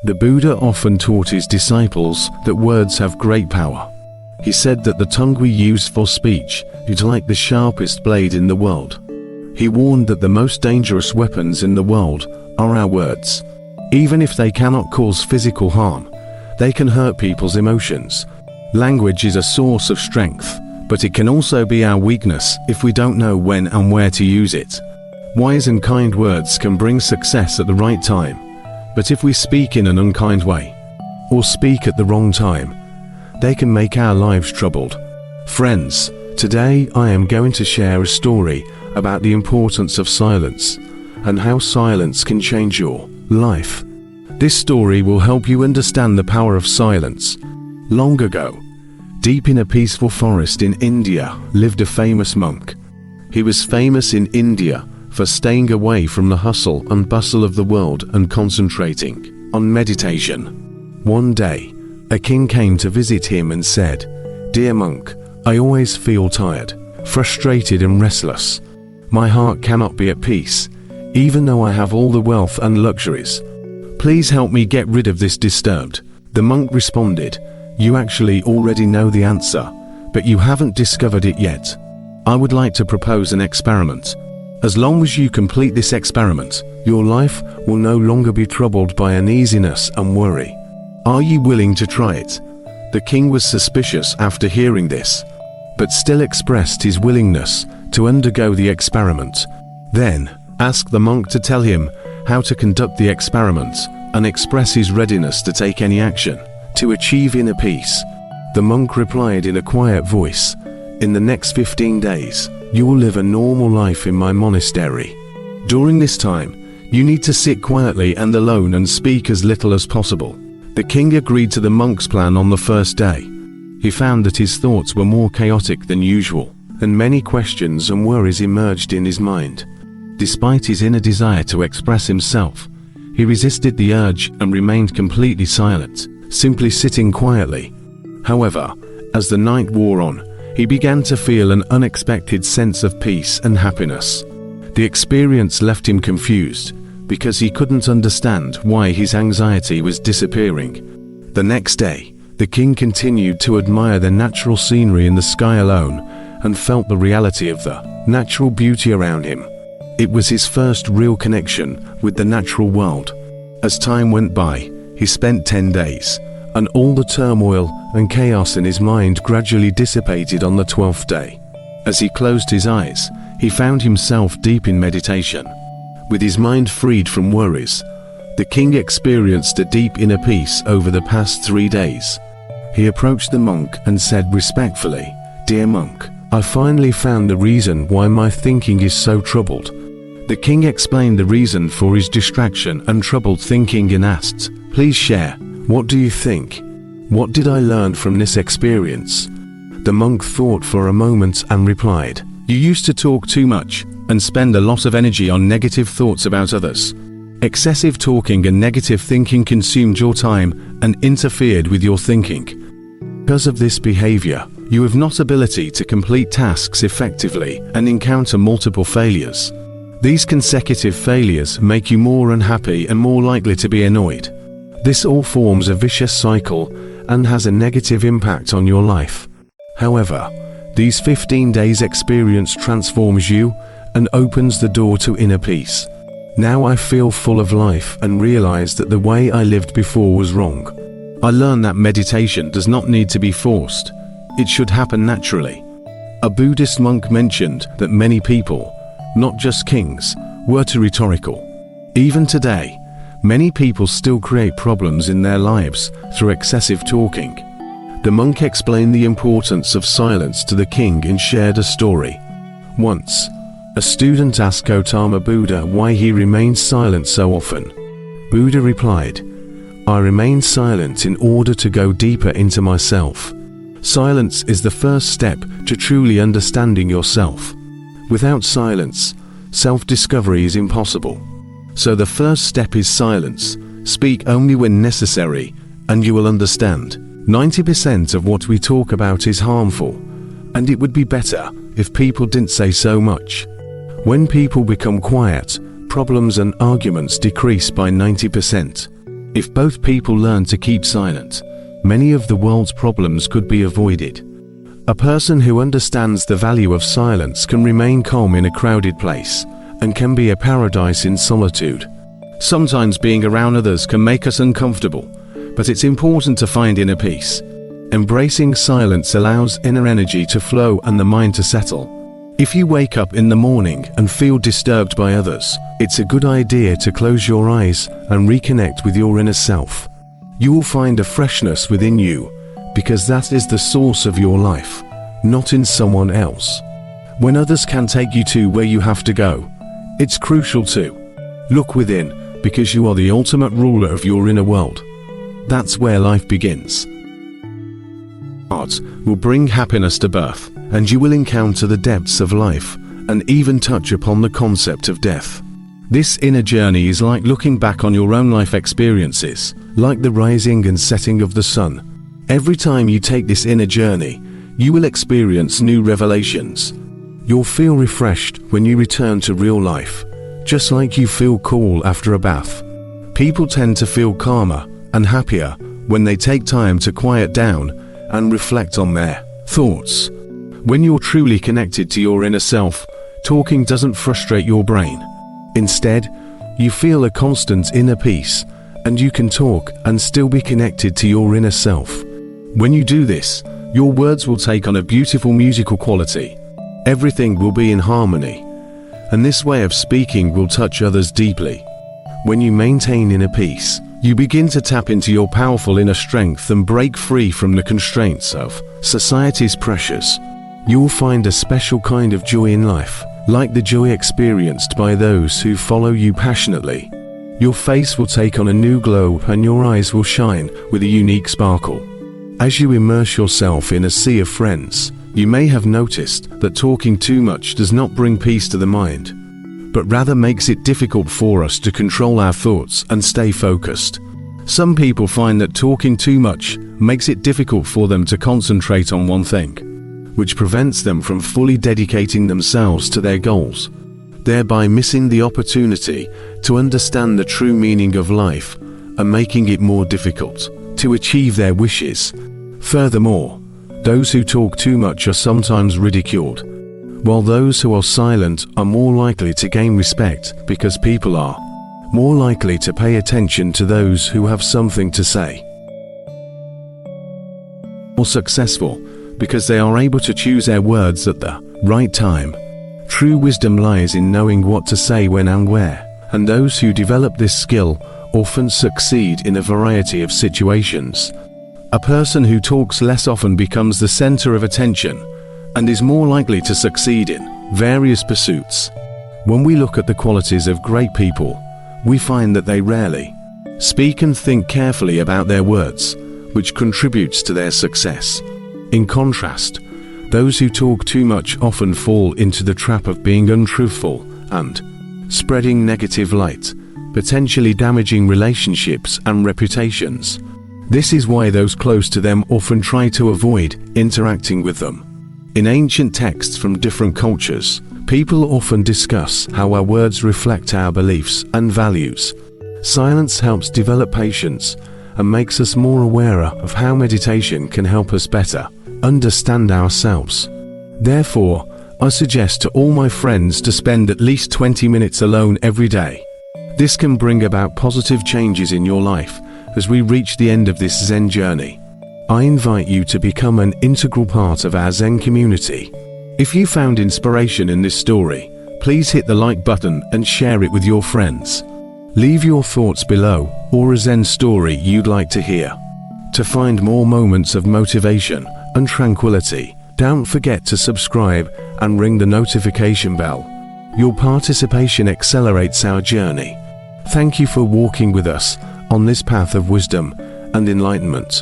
The Buddha often taught his disciples that words have great power. He said that the tongue we use for speech is like the sharpest blade in the world. He warned that the most dangerous weapons in the world are our words. Even if they cannot cause physical harm, they can hurt people's emotions. Language is a source of strength, but it can also be our weakness if we don't know when and where to use it. Wise and kind words can bring success at the right time, but if we speak in an unkind way, or speak at the wrong time, they can make our lives troubled. Friends, today I am going to share a story about the importance of silence and how silence can change your life. This story will help you understand the power of silence. Long ago, deep in a peaceful forest in India, lived a famous monk. He was famous in India for staying away from the hustle and bustle of the world and concentrating on meditation. One day, a king came to visit him and said, "Dear monk, I always feel tired, frustrated and restless. My heart cannot be at peace, even though I have all the wealth and luxuries. Please help me get rid of this disturbed." The monk responded, "You actually already know the answer, but you haven't discovered it yet. I would like to propose an experiment. As long as you complete this experiment, your life will no longer be troubled by uneasiness and worry. Are you willing to try it?" The king was suspicious after hearing this, but still expressed his willingness to undergo the experiment. Then, asked the monk to tell him how to conduct the experiment and express his readiness to take any action to achieve inner peace. The monk replied in a quiet voice, "In the next 15 days, you will live a normal life in my monastery. During this time, you need to sit quietly and alone and speak as little as possible." The king agreed to the monk's plan on the first day. He found that his thoughts were more chaotic than usual, and many questions and worries emerged in his mind. Despite his inner desire to express himself, he resisted the urge and remained completely silent, simply sitting quietly. However, as the night wore on, he began to feel an unexpected sense of peace and happiness. The experience left him confused, because he couldn't understand why his anxiety was disappearing. The next day, the king continued to admire the natural scenery in the sky alone, and felt the reality of the natural beauty around him. It was his first real connection with the natural world. As time went by, he spent 10 days, and all the turmoil and chaos in his mind gradually dissipated on the 12th day. As he closed his eyes, he found himself deep in meditation. With his mind freed from worries, the king experienced a deep inner peace over the past 3 days. He approached the monk and said respectfully, "Dear monk, I finally found the reason why my thinking is so troubled." The king explained the reason for his distraction and troubled thinking and asked, "Please share, what do you think? What did I learn from this experience?" The monk thought for a moment and replied, "You used to talk too much and spend a lot of energy on negative thoughts about others. Excessive talking and negative thinking consumed your time and interfered with your thinking. Because of this behavior, you have not ability to complete tasks effectively and encounter multiple failures. These consecutive failures make you more unhappy and more likely to be annoyed. This all forms a vicious cycle and has a negative impact on your life. However, these 15 days experience transforms you and opens the door to inner peace. Now I feel full of life and realize that the way I lived before was wrong. I learned that meditation does not need to be forced. It should happen naturally." A Buddhist monk mentioned that many people, not just kings, were too rhetorical. Even today, many people still create problems in their lives through excessive talking. The monk explained the importance of silence to the king and shared a story. Once, a student asked Gautama Buddha why he remained silent so often. Buddha replied, "I remain silent in order to go deeper into myself. Silence is the first step to truly understanding yourself. Without silence, self-discovery is impossible. So the first step is silence. Speak only when necessary, and you will understand. 90% of what we talk about is harmful, and it would be better if people didn't say so much. When people become quiet, problems and arguments decrease by 90%. If both people learn to keep silent, many of the world's problems could be avoided. A person who understands the value of silence can remain calm in a crowded place, and can be a paradise in solitude. Sometimes being around others can make us uncomfortable, but it's important to find inner peace. Embracing silence allows inner energy to flow and the mind to settle. If you wake up in the morning and feel disturbed by others, it's a good idea to close your eyes and reconnect with your inner self. You will find a freshness within you, because that is the source of your life, not in someone else. When others can take you to where you have to go, it's crucial to look within, because you are the ultimate ruler of your inner world. That's where life begins. Art will bring happiness to birth, and you will encounter the depths of life, and even touch upon the concept of death. This inner journey is like looking back on your own life experiences, like the rising and setting of the sun. Every time you take this inner journey, you will experience new revelations. You'll feel refreshed when you return to real life, just like you feel cool after a bath. People tend to feel calmer and happier when they take time to quiet down and reflect on their thoughts. When you're truly connected to your inner self, talking doesn't frustrate your brain. Instead, you feel a constant inner peace, and you can talk and still be connected to your inner self. When you do this, your words will take on a beautiful musical quality. Everything will be in harmony, and this way of speaking will touch others deeply. When you maintain inner peace, you begin to tap into your powerful inner strength and break free from the constraints of society's pressures. You will find a special kind of joy in life, like the joy experienced by those who follow you passionately. Your face will take on a new glow and your eyes will shine with a unique sparkle. As you immerse yourself in a sea of friends, you may have noticed that talking too much does not bring peace to the mind, but rather makes it difficult for us to control our thoughts and stay focused. Some people find that talking too much makes it difficult for them to concentrate on one thing, which prevents them from fully dedicating themselves to their goals, thereby missing the opportunity to understand the true meaning of life and making it more difficult to achieve their wishes. Furthermore, those who talk too much are sometimes ridiculed, while those who are silent are more likely to gain respect because people are more likely to pay attention to those who have something to say. More successful because they are able to choose their words at the right time. True wisdom lies in knowing what to say when and where, and those who develop this skill often succeed in a variety of situations. A person who talks less often becomes the center of attention and is more likely to succeed in various pursuits. When we look at the qualities of great people, we find that they rarely speak and think carefully about their words, which contributes to their success. In contrast, those who talk too much often fall into the trap of being untruthful and spreading negative light, potentially damaging relationships and reputations. This is why those close to them often try to avoid interacting with them. In ancient texts from different cultures, people often discuss how our words reflect our beliefs and values. Silence helps develop patience and makes us more aware of how meditation can help us better understand ourselves. Therefore, I suggest to all my friends to spend at least 20 minutes alone every day. This can bring about positive changes in your life as we reach the end of this Zen journey. I invite you to become an integral part of our Zen community. If you found inspiration in this story, please hit the like button and share it with your friends. Leave your thoughts below or a Zen story you'd like to hear. To find more moments of motivation and tranquility, don't forget to subscribe and ring the notification bell. Your participation accelerates our journey. Thank you for walking with us on this path of wisdom and enlightenment.